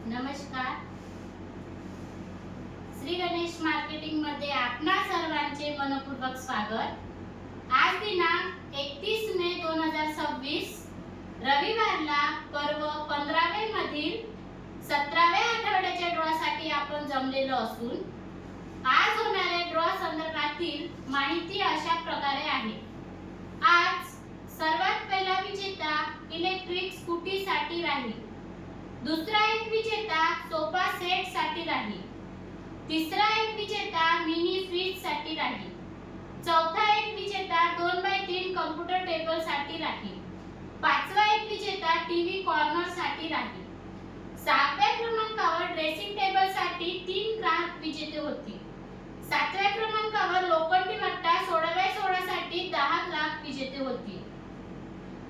नमस्कार. श्री गणेश मार्केटिंग मध्ये आपणा सर्वांचे मनपूर्वक स्वागत. आज दिनांक 31 मे 2026 रविवारला पर्व 15वे मधील 17व्या आठवड्याच्या ड्रॉसाठी आपण जमलेलो असून आज होणाऱ्या ड्रॉ संदर्भातील माहिती अशा प्रकारे आहे. आज सर्वात पहिला विजेता इलेक्ट्रिक स्कूटी साठी राहील. दुसरा एक विजेता सोफा सेट साठी राहील. तिसरा एक विजेता मिनी फ्रीज साठी राहील. चौथा एक विजेता 2x3 कॉम्प्युटर टेबल साठी राहील. पाचवा एक विजेता टीव्ही कॉर्नर साठी राहील. 6व्या क्रमांकावर ड्रेसिंग टेबल साठी 3 ग्राहक विजेते होतील. 7व्या क्रमांकावर लोखंडी भट्टा 16x16 साठी 10 ग्राहक विजेते होतील.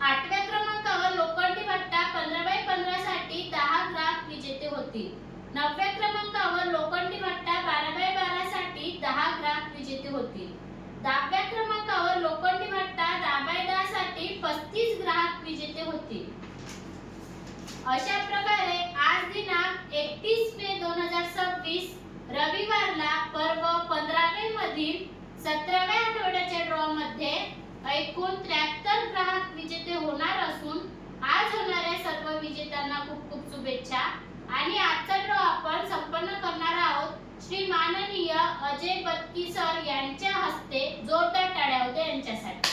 8व्या क्रमांकावर लोखंडी भट्टा 15x15 साठी 10 ग्राहक विजेते होतील. 9व्या क्रमांकावर लोखंडी भट्टा 12x12 साठी 10 ग्राहक विजेते होतील. 10व्या क्रमांकावर लोखंडी भट्टा 10x10 साठी 35 ग्राहक विजेते होतील. अशा प्रकारे आज दिनांक 31 मे 2026 रविवारला पर्व 15वे मधील 17व्या आठवड्याच्या ड्रॉ मध्ये एकूण 73 ग्राहक विजेते होणार असून आज होणाऱ्या सर्व विजेत्यांना खूप खूप शुभेच्छा. आणि आजचा ड्रॉ आपण संपन्न करणार आहोत श्री माननीय अजय बत्की सर यांच्या हस्ते. जोरदार टाळ्या होत्या यांच्यासाठी.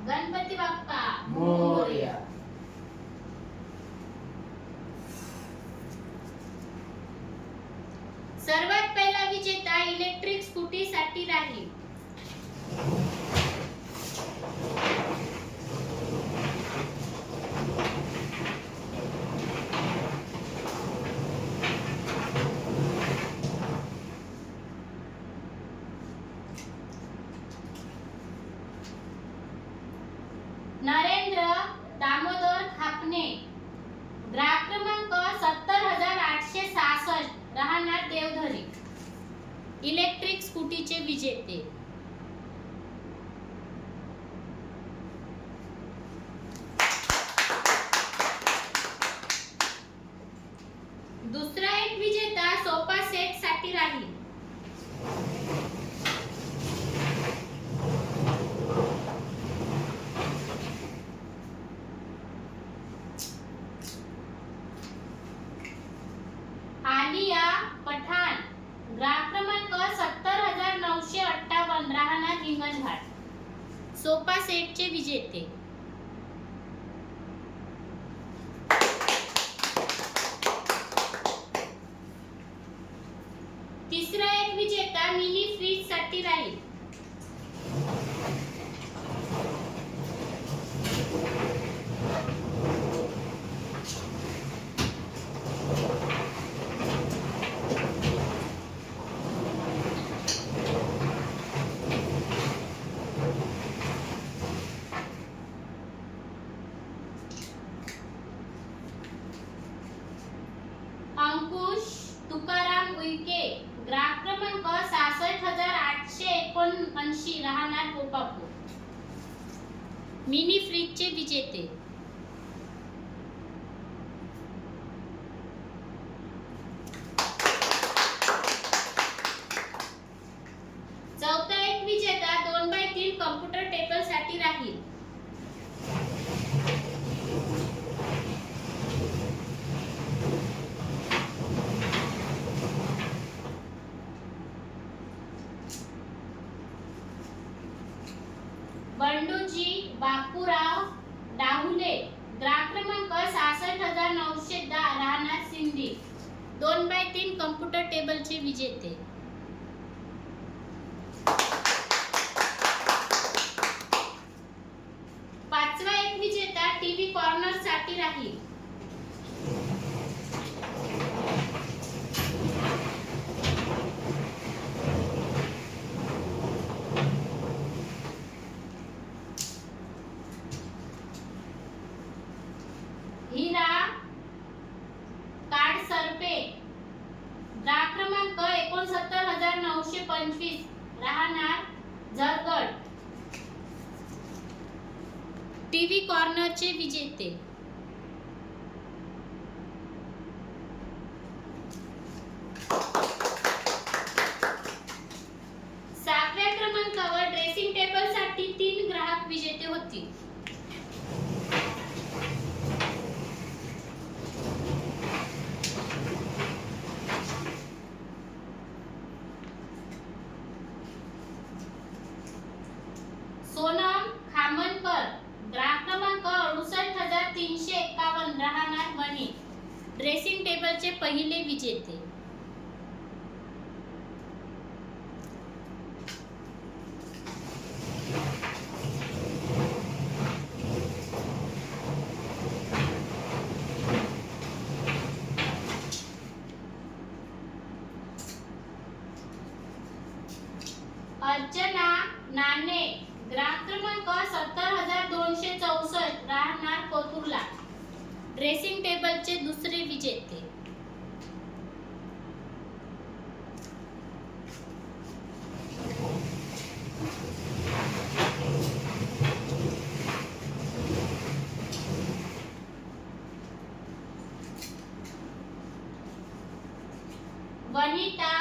गणपती बाप्पा मोरया. सर्वात पहिला विजेता इलेक्ट्रिक स्कूटी साठी राहील. नरेंद्र दामोदर खापने, ग्राहक क्रमांक 70866, राहणार देवधरी, इलेक्ट्रिक स्कूटीचे विजेते. दुसरा एक विजेता सोफा सेट साठी राहील. आलिया पठाण, ग्राहक क्रमांक 70958, राहणार हिंगणघाट, सोफा सेटचे विजेते. तिसरा एक विजेता मिनी फ्रीज साठी राहील. अंकुश तुकाराम उईके, ग्राहक क्रमांक 66879, राहणार गोपापूर, मिनी फ्रीजचे विजेते. चौथा सिंधी 2x3 कम्प्युटर टेबलचे विजेते. पाचवा एक विजेता टीव्ही कॉर्नर साठी राहील. हिरा काडसरपे ग्राहक क्रमांक 69,925 राहणार झरगड टीव्ही कॉर्नरचे विजेते. सातव्या क्रमांकावर ड्रेसिंग टेबल साठी 3 ग्राहक विजेते होतील. सोनम खामनकर ग्राहक क्रमांक 68,351 राहणार वणी ड्रेसिंग टेबलचे पहिले विजेते. अर्चना नाने ग्राहक क्रमांक 70,264 राहणार कोथुर्ला ड्रेसिंग टेबलचे दुसरे विजेते. वनिता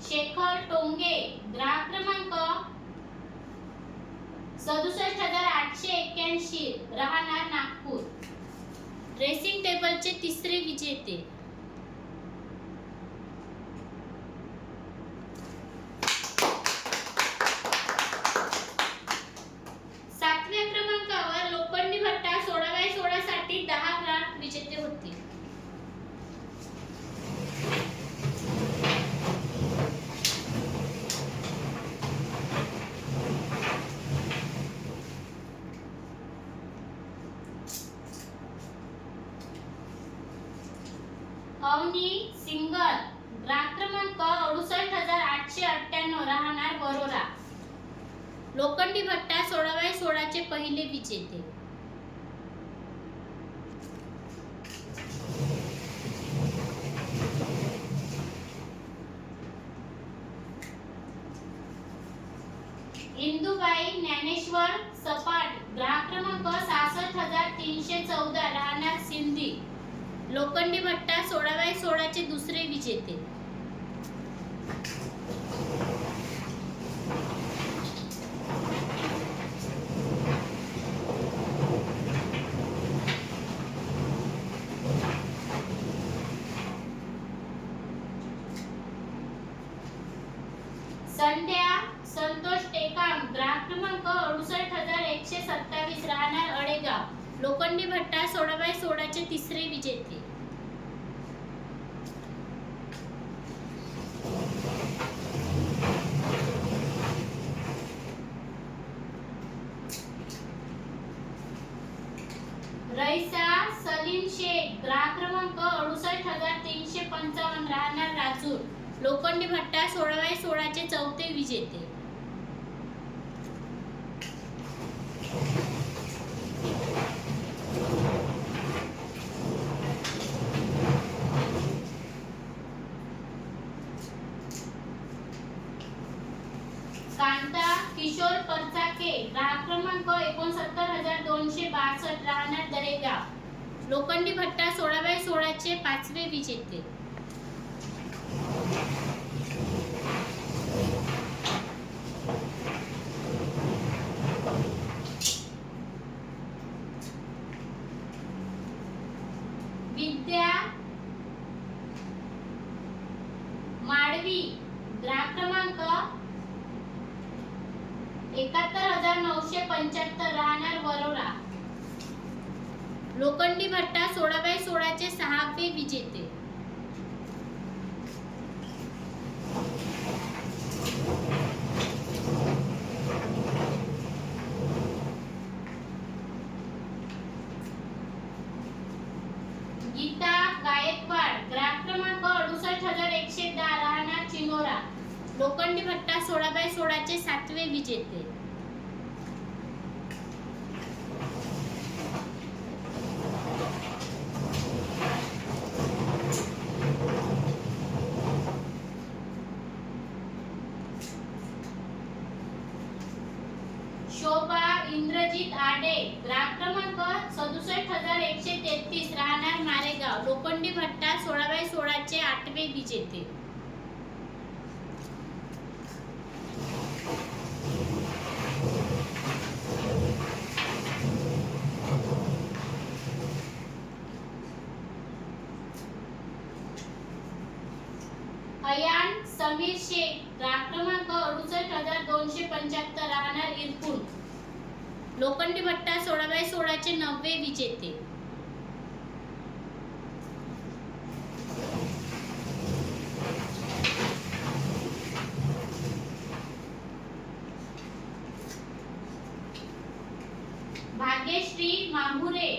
शेखर टोंगे ग्राहक क्रमांक 67,881 राहणार नागपूर ड्रेसिंग टेबलचे तिसरे विजेते. सातव्या क्रमांकावर लोखंडी भट्टा 16x16 साठी 10 ग्राहक विजेते होते. अवनी सिंगर ग्राहक क्रमांक 68,898 राहणार बरोरा लोखंडी भट्टा 16x16 चे पहिले विजेते. इंदुबाई ज्ञानेश्वर सपाट ग्राहक क्रमांक 66,314 राहणार सिंधी लोखंडी भट्टा 16x16 चे दुसरे विजेते. संध्या संतोष टेकाम ग्राहक क्रमांक 68,127 राहणार अडेगाव लोखंडी भट्टा 16x16 चे तिसरे विजेते. रईसा सलीम शेख ग्राहक क्रमांक 68,355 राहणार राजूर लोखंडी भट्टा 16x16 चे चौथे विजेते. कांता किशोर परचाके ग्राहक क्रमांक 69,262 राहणार दरेगाव लोखंडी भट्टा 16x16 चे पाचवे विजेते. विद्या माडवी ग्राहक क्रमांक 71,975 राहणार वरोरा लोखंडी भट्टा 16x16 चे सहावे विजेते. लोखंडी भट्टा 16x16 चे 7वे विजेते. शोभा इंद्रजीत आडे, ग्राहक क्रमांक 67,133, राहणार मारेगाव, लोखंडी भट्टा 16x16 चे 8वे विजेते. अयान समीर शेख, ग्राहक क्रमांक 68,275, राहणार इरपूर, लोखंडी भट्टा 16x16 चे 9वे विजेते. भाग्यश्री माहुरे,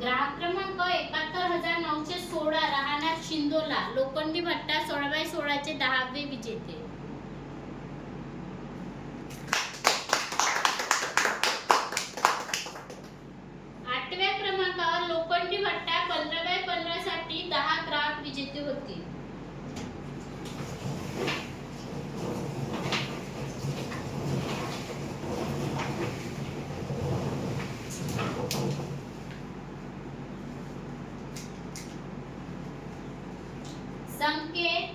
ग्राहक क्रमांक 71,916, राहणार शिंदोला, लोखंडी भट्टा 16x16 चे 10वे विजेते. आठव्या क्रमांकावर लोखंडी भट्टा 15x15 साठी 10 ग्राहक विजेते होते. संकेत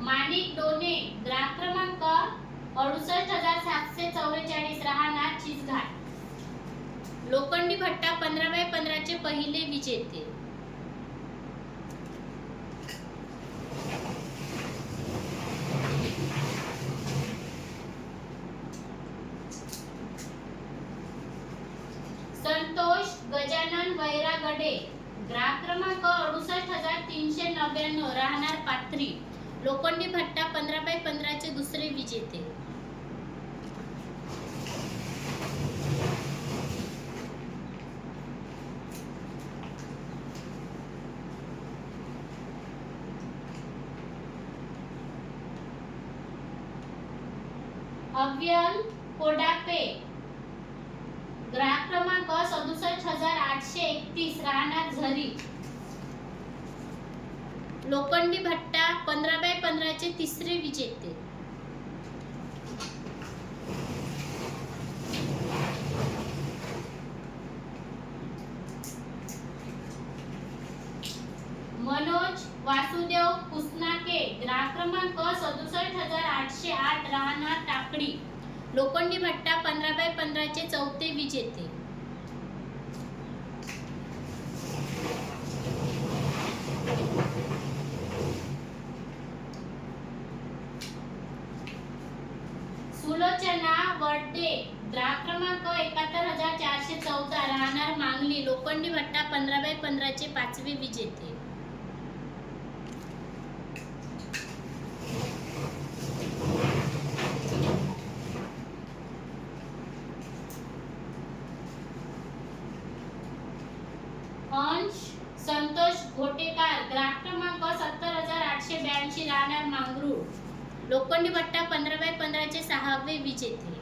माणिक डोने, ग्राहक क्रमांक 68,744, राहणार चिचघाट, लोखंडी भट्टा 15x15 चे पहिले विजेते. संतोष गजानन वैरागडे, ग्राहक क्रमांक 68,399, राहणार पाथरी, लोखंडी भट्टा 15x15 चे 2रे विजेते. अव्यल कोडापे, ग्राहक क्रमांक 67,831, राहणार झरी, लोखंडी भट्टा 15x15 चे 3रे विजेते. मनोज वासुदेव पुसनाके, ग्राहक क्रमांक 67,808, राहणार टाकडी, लोखंडी भट्टा 15x15 चे 4थे विजेते. सुलोचना वडदे, ग्राहक क्रमांक 71,414, राहणार मांगली, लोखंडी भट्टा 15x15 चे 5वे विजेते. अंश संतोष घोटेकर, ग्राहक क्रमांक 70,882, राहणार मांगरूळ, लोखंडी भट्टा 15x15 चे 6वे विजेते.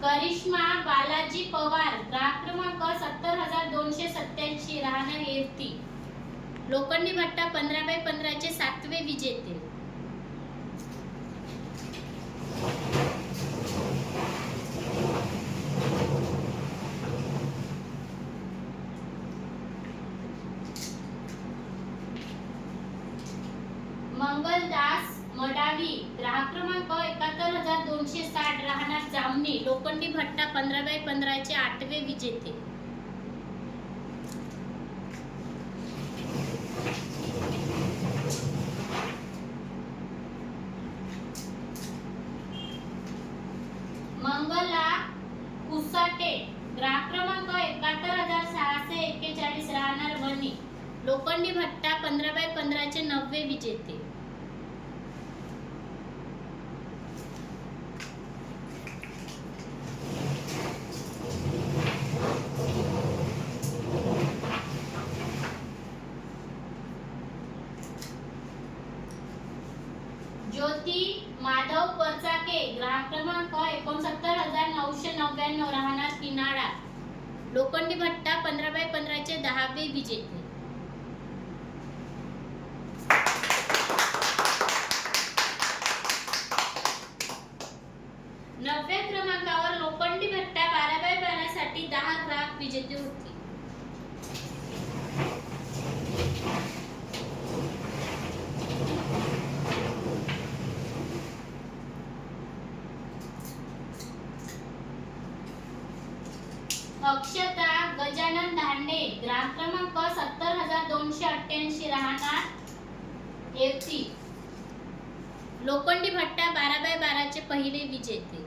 करिश्मा बालाजी पवार, ग्राहक क्रमांक 70,287, राहणार येवती, लोखंडी भट्टा 15x15 चे 7वे विजेते. मंगलदास मडावी, ग्राहक क्रमांक 71,260, राहणार जामनी, लोखंडी भट्टा 15x15 चे 8वे विजेते. मंगला कुसाटे, ग्राहक क्रमांक 71,641, राहणार वणी, लोखंडी भट्टा 15x15 चे 9वे विजेते. माधव परचाके ग्राहक क्रमांक 69999 राहणार किनाळा. लोखंडी भट्टा 15x15 चे 10वे विजेते. नवव्या क्रमांकावर लोखंडी भट्टा 12x12 साठी 10 ग्राहक विजेते होते. अक्षता गजानन धांडे ग्राहक क्रमांक 70288 राहणार येवती. लोखंडी भट्टा 12x12 चे पहिले विजेते.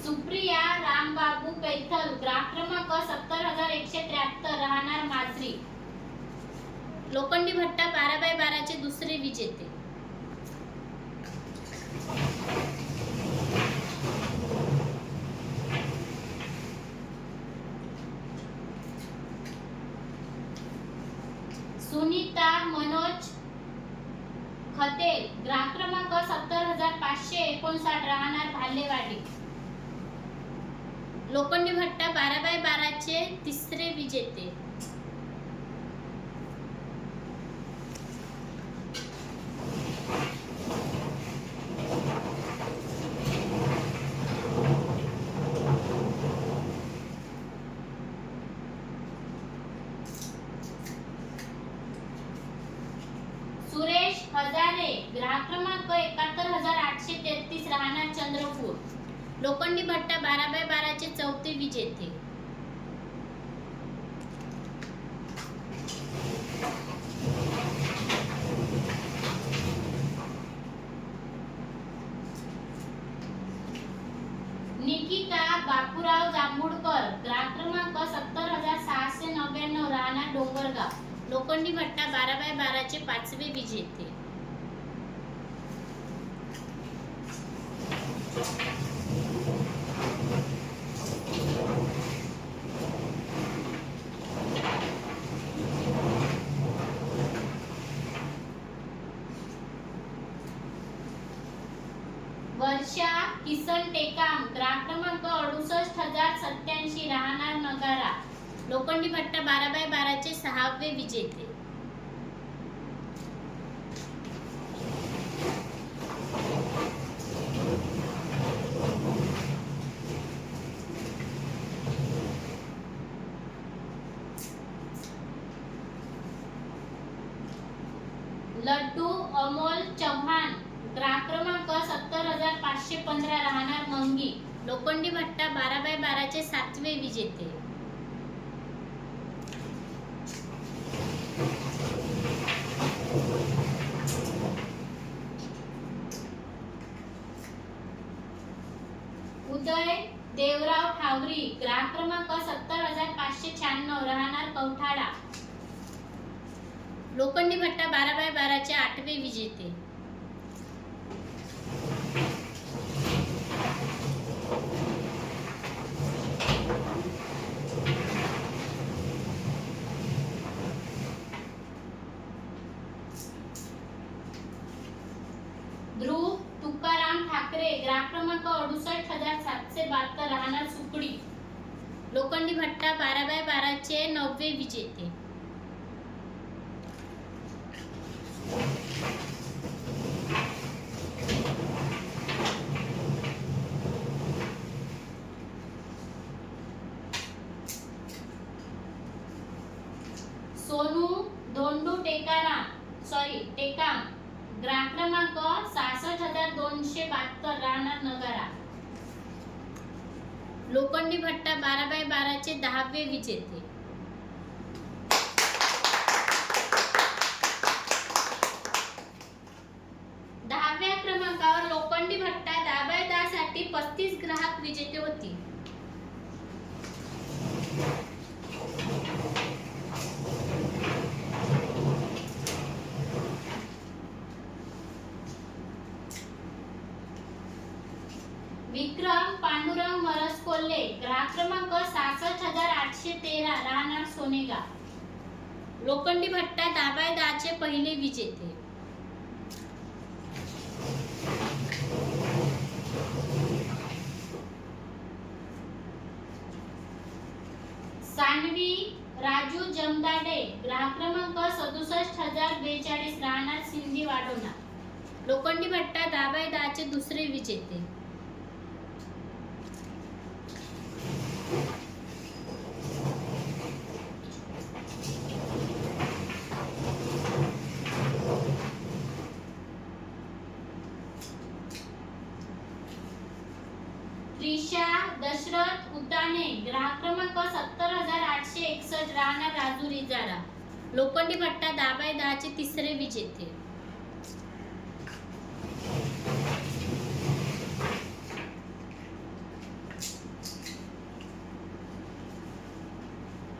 सुप्रिया रामबाबू कैथल ग्राहक क्रमांक 70173 राहणार माजरी. लोखंडी भट्टा 12x12 चे दुसरे विजेते. सुनीता मनोज खतेल ग्राहक क्रमांक 70559 राहणार भालेवाडी. लोखंडी भट्टा 12x12 चे तिसरे विजेते. सुरेश हजारे ग्राहक क्रमांक 71833 राहणार चंद्रपूर. लोखंडी भट्टा 12x12 चे चौथे विजेते. निकिता बापूराव जांभूळकर ग्राहक क्रमांक 70699 राहणार डोंगरगाव. लोखंडी भट्टा 12x12 चे पाचवे विजेते. वर्षा किसन टेकाम ग्राहक क्रमांक 68087 राहणार नगारा. लोखंडी भट्टा 12x12 चे सहावे विजेते. लड्डू अमोल चव्हाण ग्राहक क्रमांक 70515 राहणार मंगी. लोखंडी भट्टा 12x12 चे सातवे विजेते. उदय देवराव ठावरी ग्राहक क्रमांक 70596 राहणार कवठाळा. लोखंडी भट्टा 12x12 चे आठवे विजेते. ध्रुव तुकाराम ठाकरे ग्राहक क्रमांक 68772 राहणार सुकडी. लोखंडी भट्टा 12x12 चे नववे विजेते. सोनू धोंडू टेकाम ग्राहक क्रमांक 66272 राहणार नगारा. लोखंडी भट्टा 12x12 चे 10वे विजेते. दहाव्या क्रमांकावर लोखंडी भट्टा 10x10 साठी 35 ग्राहक विजेते होती. विक्रम पांडुरंग मरस कोल्हे, ग्राहक क्रमांक 66813, राहणार सोनेगाव. लोखंडी भट्टा दाभायदाचे पहिले विजेते. सानवी राजू जमदाडे, ग्राहक क्रमांक 67042, राहणार सिंधी वाडोना. लोखंडी भट्टा दाभायदाचे दुसरे विजेते. त्रिशा दशरथ उताने, ग्राहक क्रमांक 70861, राहणार राजुरी जारा. लोखंडी भट्टा दाभायदाचे तिसरे विजेते.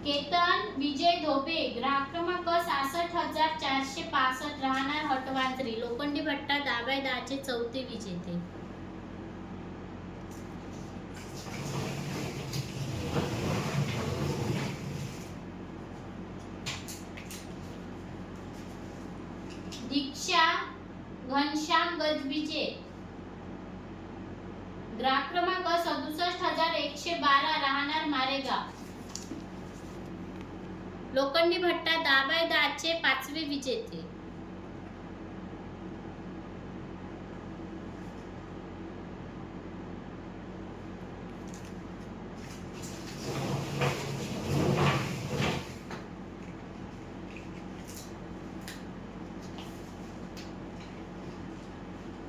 केतन विजय धोबे, ग्राहक क्रमांक 66465, राहणार हटवांजरी. लोखंडी भट्टा दाभायदाचे चौथे विजेते. दीक्षा घनश्याम गजबीचे, ग्राहक क्रमांक 67112, राहणार मारेगाव. लोखंडी भट्टा दाभायदाचे पाचवे विजेते.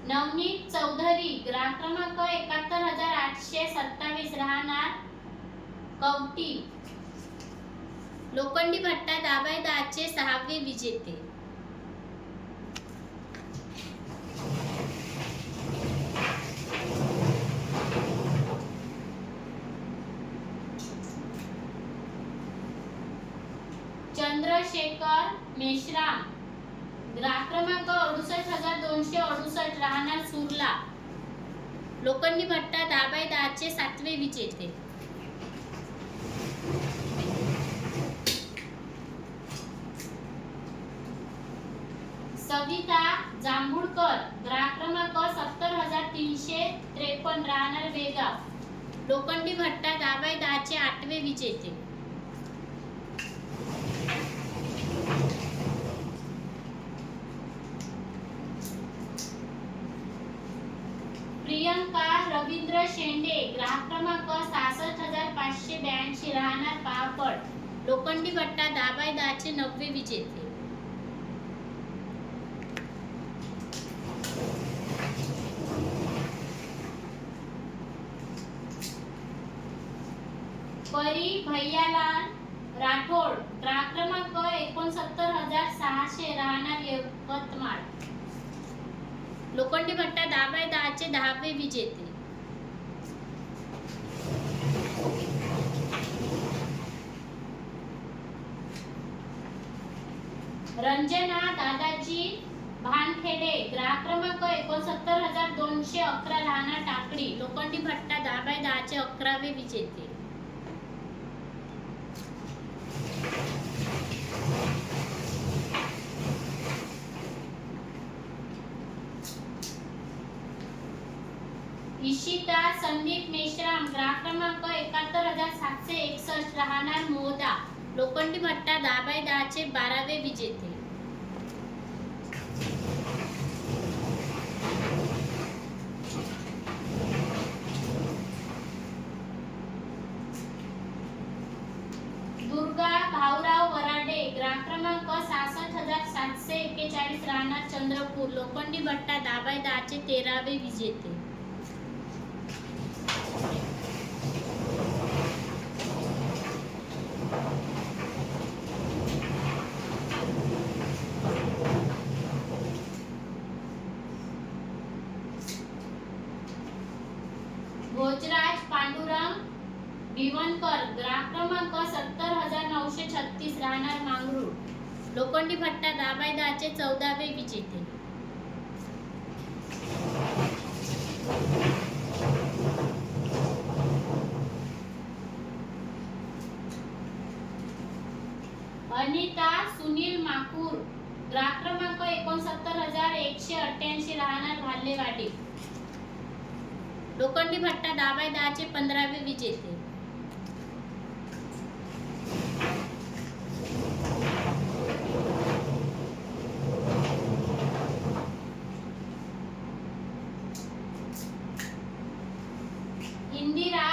नवनीत चौधरी, ग्राहक क्रमांक 71827, राहणार कवटी. लोखंडी भट्टा दाभायदाचे सहावे विजेते. चंद्रशेखर मेश्राम, ग्राहक क्रमांक 68268, राहणार सुरला. लोखंडी भट्टा दाभायदाचे सातवे विजेते. सविता जांभूळकर, ग्राहक क्रमांक 70353, राहणार बेगाव. लोखंडी भट्टा दाभायदाचे आठवे विजेते. प्रियंका रवींद्र शेंडे, ग्राहक क्रमांक 66582, राहणार पापड. लोखंडी भट्टा दाभायदाचे नववे विजेते. परी भैयालाल राठोड, ग्राहक क्रमांक 69600, राहणार यवतमाळ. लोखंडी भट्टा दाभायदाचे दहावे विजेते. रंजना दादाजी भानखेडे, ग्राहक क्रमांक 69211, राहणार टाकळी. लोखंडी भट्टा दाभायदाचे 11वे विजेते. इशिता संदीप मेश्राम, ग्राहक क्रमांक 71761, राहणार मोहदा. लोखंडी भट्टा दाभायदाचे 12वे विजेते. दुर्गा भाऊराव वराडे, ग्राहक क्रमांक 66741, राहणार चंद्रपूर. लोखंडी भट्टा दाभायदाचे 13वे विजेते. भोजराज पांडुरंग भिवनकर, ग्राहक क्रमांक 70936, राहणार मांगरूळ. लोखंडी भट्टा दाभायदाचे 14वे विजेते. अनिता सुनील माकूर, ग्राहक क्रमांक 69188, राहणार भाल्लेवाडी. लोखंडी भट्टा 10/10 चे 15वे विजेते. इंदिरा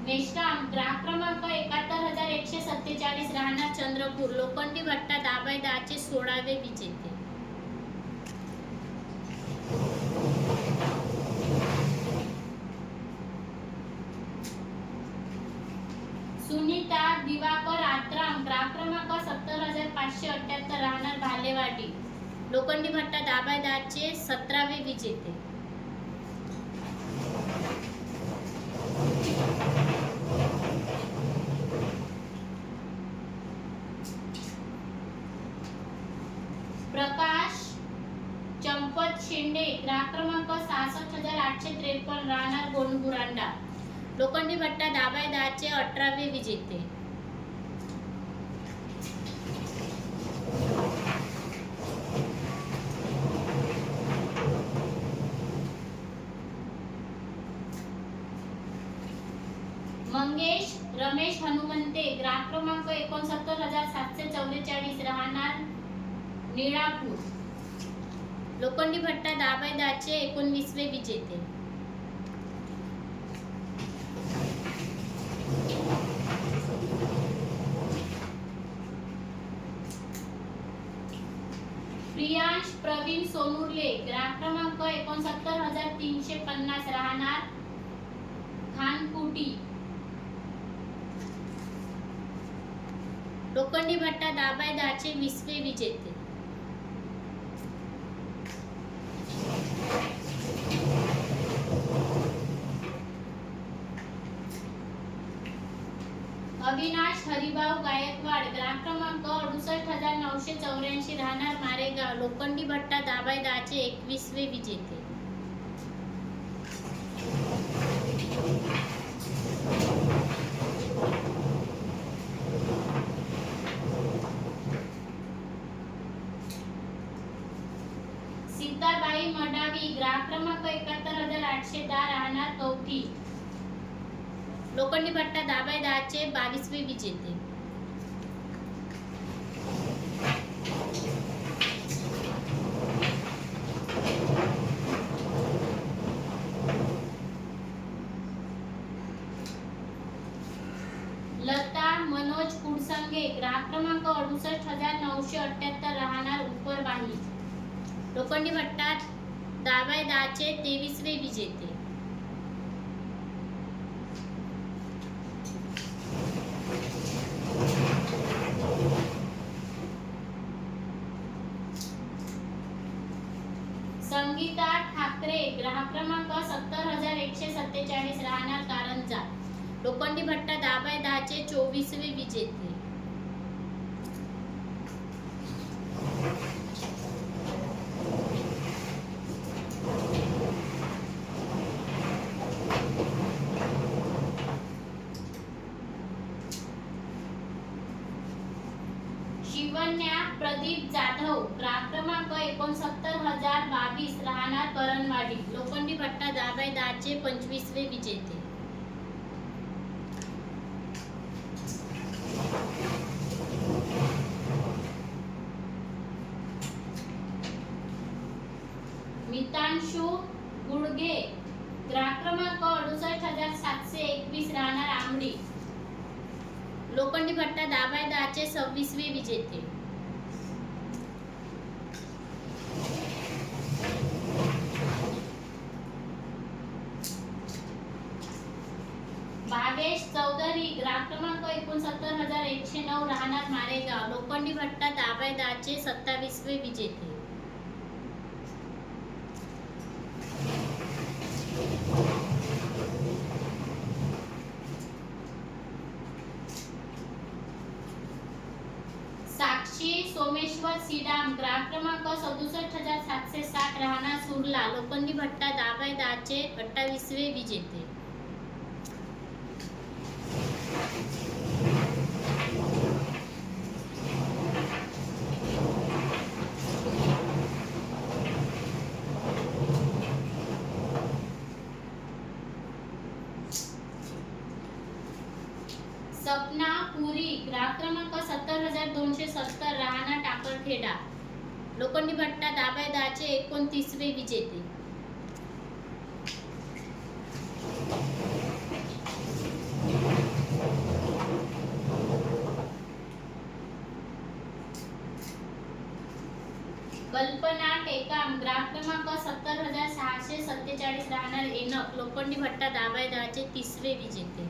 मेश्राम, ग्राहक क्रमांक 71147, राहणार चंद्रपूर. लोखंडी भट्टा 10/10 चे 16वे विजेते. सुनीता दिवाकर आत्राम, ग्राहक क्रमांक 70578, राहणार भालेवाडी. लोखंडी भट्टा 10/10 चे 17वे विजेते. प्रकाश चंपत शेंडे, ग्राहक क्रमांक 66853, राहणार गोंडगुरांडा. लोखंडी भट्टा 10/10 चे 18वे विजेते. मंगेश रमेश हनुमंते, ग्राहक क्रमांक 69744, राहणार निळापूर. लोखंडी भट्टा 10/10 चे 19वे विजेते. प्रियांश प्रवीण सोनुर्ले, ग्राहक क्रमांक 69350, राहणार खानकुटी. लोखंडी भट्टा 10/10 चे 20वे विजेते. अविनाश हरिभाऊ गायकवाड, ग्राहक क्रमांक 68984, राहणार मारेगाव. लोखंडी भट्टा 10/10 चे 21वे विजेते. सीताबाई मडावी, ग्राहक क्रमांक 71810, राहणार कवठी. लोखंडी भट्टा 10/10 चे 22वे विजेते. लता मनोज कुडसंगे, ग्राहक क्रमांक 68978, राहणार उपरवाही. लोखंडी भट्टा 10/10 चे 23वे विजेते. संगीता ठाकरे, ग्राहक क्रमांक 70147, राहणार कारंजा. लोखंडी भट्टा 10/10 चे 24वे विजेते. शिवन्या प्रदीप जाधव, ग्राहक क्रमांक 69022, राहणार करणवाडी. लोखंडी भट्टा 10/10 चे 25वे विजेते. मितांशु गुडगे, ग्राहक क्रमांक 68721, राहणार आमडी. लोखंडी भट्टा 10/10 चे 26वे विजेते. भावेश चौधरी, ग्राहक क्रमांक 69109, राहणार मारेगाव. लोखंडी भट्टा 10/10 चे 27वे विजेते. साक्षी सोमेश्वर सीडाम, ग्राहक क्रमांक 67760, राहणार सुरला. लोखंडी भट्टा 10/10 चे 28वे विजेते. 70 राहणार टाकरखेडा. लोखंडी भट्टा दाबाय दहाचे 29वे विजेते. कल्पना टेकाम ग्राहक क्रमांक 70,647 राहणार एनक. लोखंडी भट्टा दाबाय दहाचे 30वे विजेते.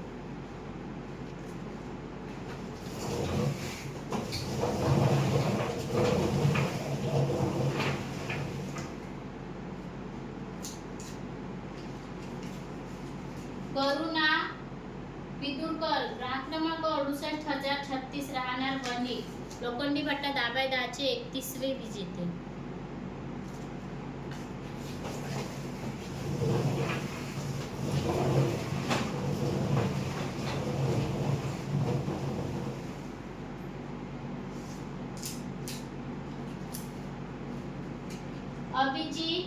करुणा पिदुरकर ग्राहक क्रमांक 68,036 राहणार वणी. लोखंडी भट्टा दाबाय दहाचे 31वे विजेते. अभिजीत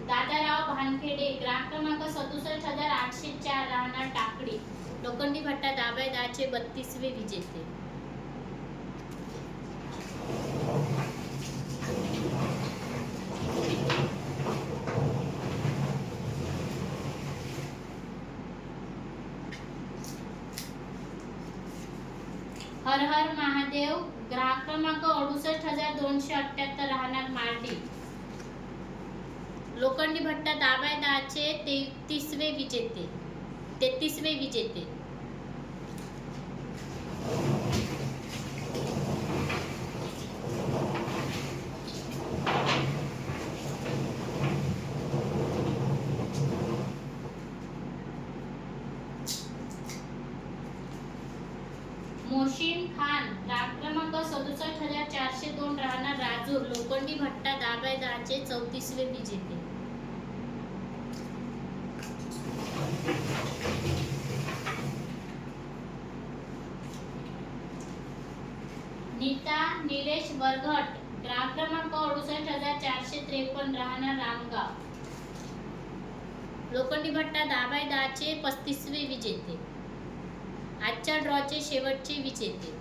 दादाराव भानखेडे ग्राहक क्रमांक 67,804 राहणार टाकडी. लोखंडी भट्टा दाबाय दहाचे 32वे विजेते. हर हर महादेव ग्राहक क्रमांक 68,278 राहणार मार्डी. लोखंडी भट्टा दाबाय दहाचे 33वे विजेते. मोशीन खान ग्राहक क्रमांक 67,402 राहणार राजूर. लोखंडी भट्टा दाबाय दहाचे 34वे विजेते. नीता निलेश बरघट ग्राहक क्रमांक 68,453 राहणार रामगाव. लोखंडी भट्टा दाबाय दहाचे 35वे विजेते. आजच्या ड्रॉचे शेवटचे विजेते.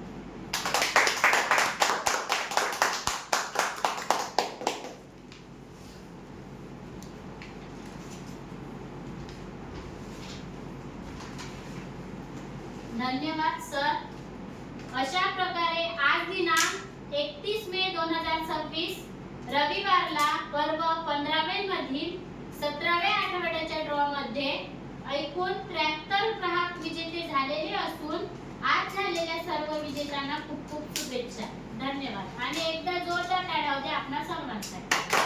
धन्यवाद सर. अशा प्रकारे आज दिनांक 31 मे 2026 रविवारला पर्व 15 मधील 17व्या आठवड्याच्या ड्रॉ मध्ये एकूण 73 ग्राहक विजेते झालेले असून आज झालेल्या सर्व विजेत्यांना खूप खूप शुभेच्छा. धन्यवाद आणि एकदा जोरदार टाळ्या होते आपणा सर्वांसाठी.